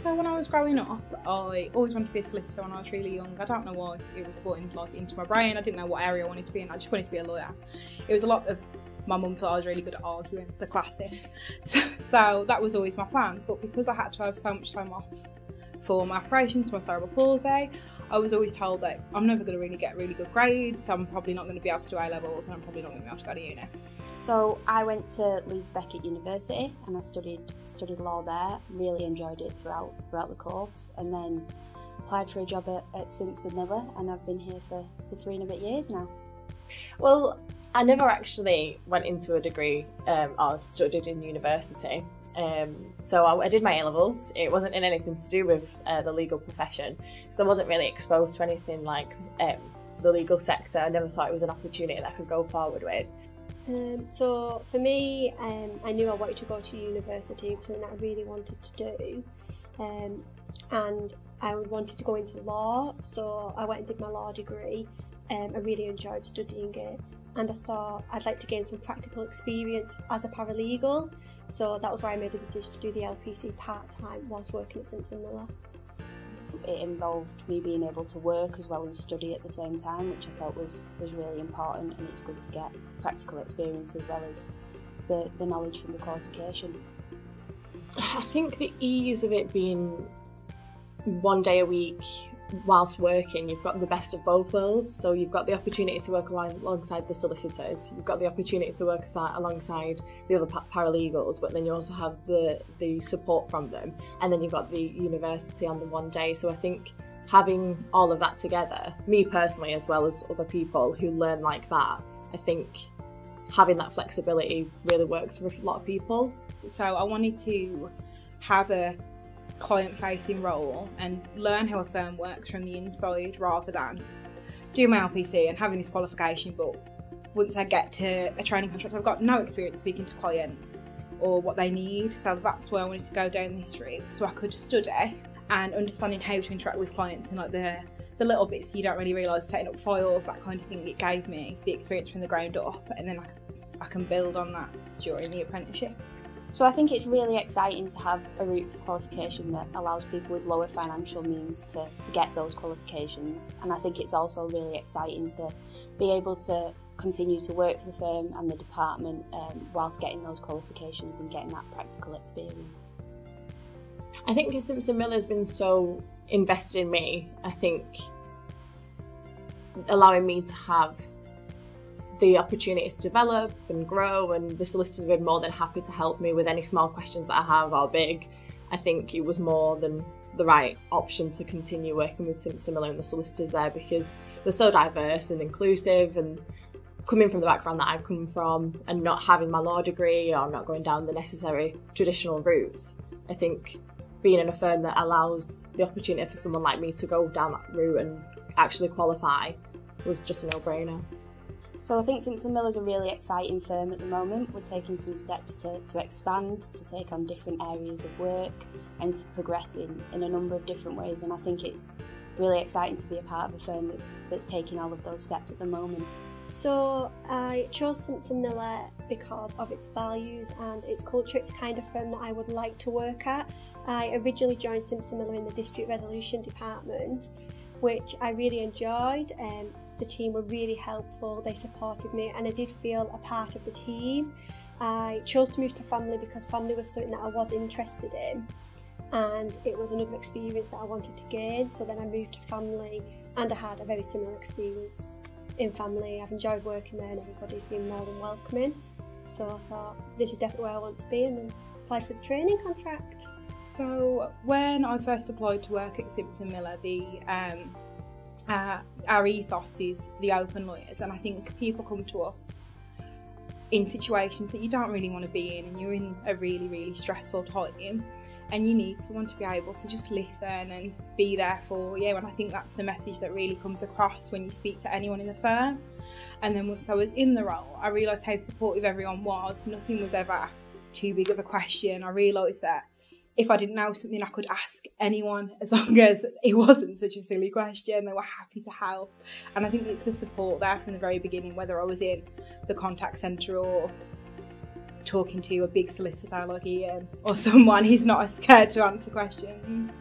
So when I was growing up, I always wanted to be a solicitor when I was really young. I don't know why it was put into my brain. I didn't know what area I wanted to be in. I just wanted to be a lawyer. It was a lot of my mum thought I was really good at arguing, the classic. So that was always my plan. But because I had to have so much time off for my operations, my cerebral palsy, I was always told that I'm never going to really get really good grades. I'm probably not going to be able to do A-levels, and I'm probably not going to be able to go to uni. So I went to Leeds Beckett University and I studied law there. Really enjoyed it throughout the course, and then applied for a job at Simpson Miller, and I've been here for 3 and a bit years now. Well, I never actually went into a degree or studied in university. So I did my A-levels. It wasn't in anything to do with the legal profession, because I wasn't really exposed to anything like the legal sector. I never thought it was an opportunity that I could go forward with. So for me, I knew I wanted to go to university. It was something that I really wanted to do, and I wanted to go into law, so I went and did my law degree. I really enjoyed studying it, and I thought I'd like to gain some practical experience as a paralegal, so that was why I made the decision to do the LPC part-time whilst working at Simpson Miller. It involved me being able to work as well as study at the same time, which I felt was really important, and it's good to get practical experience as well as the knowledge from the qualification. I think the ease of it being 1 day a week whilst working, you've got the best of both worlds. So you've got the opportunity to work alongside the solicitors, you've got the opportunity to work alongside the other paralegals, but then you also have the support from them, and then you've got the university on the 1 day. So I think having all of that together, me personally as well as other people who learn like that, I think having that flexibility really works for a lot of people. So I wanted to have a client-facing role and learn how a firm works from the inside, rather than do my LPC and having this qualification, but once I get to a training contract I've got no experience speaking to clients or what they need. So that's where I wanted to go down this route, so I could study and understanding how to interact with clients and like the little bits you don't really realise, setting up files, that kind of thing. It gave me the experience from the ground up, and then I can build on that during the apprenticeship. So I think it's really exciting to have a route to qualification that allows people with lower financial means to get those qualifications, and I think it's also really exciting to be able to continue to work for the firm and the department whilst getting those qualifications and getting that practical experience. I think because Simpson Miller has been so invested in me, I think allowing me to have the opportunity to develop and grow, and the solicitors have been more than happy to help me with any small questions that I have or big. I think it was more than the right option to continue working with Simpson Miller and the solicitors there, because they're so diverse and inclusive, and coming from the background that I've come from and not having my law degree or not going down the necessary traditional routes, I think being in a firm that allows the opportunity for someone like me to go down that route and actually qualify was just a no-brainer. So I think Simpson Miller is a really exciting firm at the moment. We're taking some steps to expand, to take on different areas of work and to progress in a number of different ways, and I think it's really exciting to be a part of a firm that's taking all of those steps at the moment. So I chose Simpson Miller because of its values and its culture. It's the kind of firm that I would like to work at. I originally joined Simpson Miller in the dispute resolution department, which I really enjoyed. The team were really helpful, they supported me, and I did feel a part of the team. I chose to move to family because family was something that I was interested in, and it was another experience that I wanted to gain. So then I moved to family, and I had a very similar experience in family. I've enjoyed working there, and everybody's been more than welcoming. So I thought, this is definitely where I want to be, and then applied for the training contract. So when I first applied to work at Simpson Miller, our ethos is the open lawyers, and I think people come to us in situations that you don't really want to be in, and you're in a really, really stressful time, and you need someone to be able to just listen and be there for you. And I think that's the message that really comes across when you speak to anyone in the firm. And then once I was in the role, I realised how supportive everyone was. Nothing was ever too big of a question. I realised that if I didn't know something, I could ask anyone, as long as it wasn't such a silly question. They were happy to help. And I think it's the support there from the very beginning, whether I was in the contact centre or talking to a big solicitor like Ian, or someone who's not as scared to answer questions.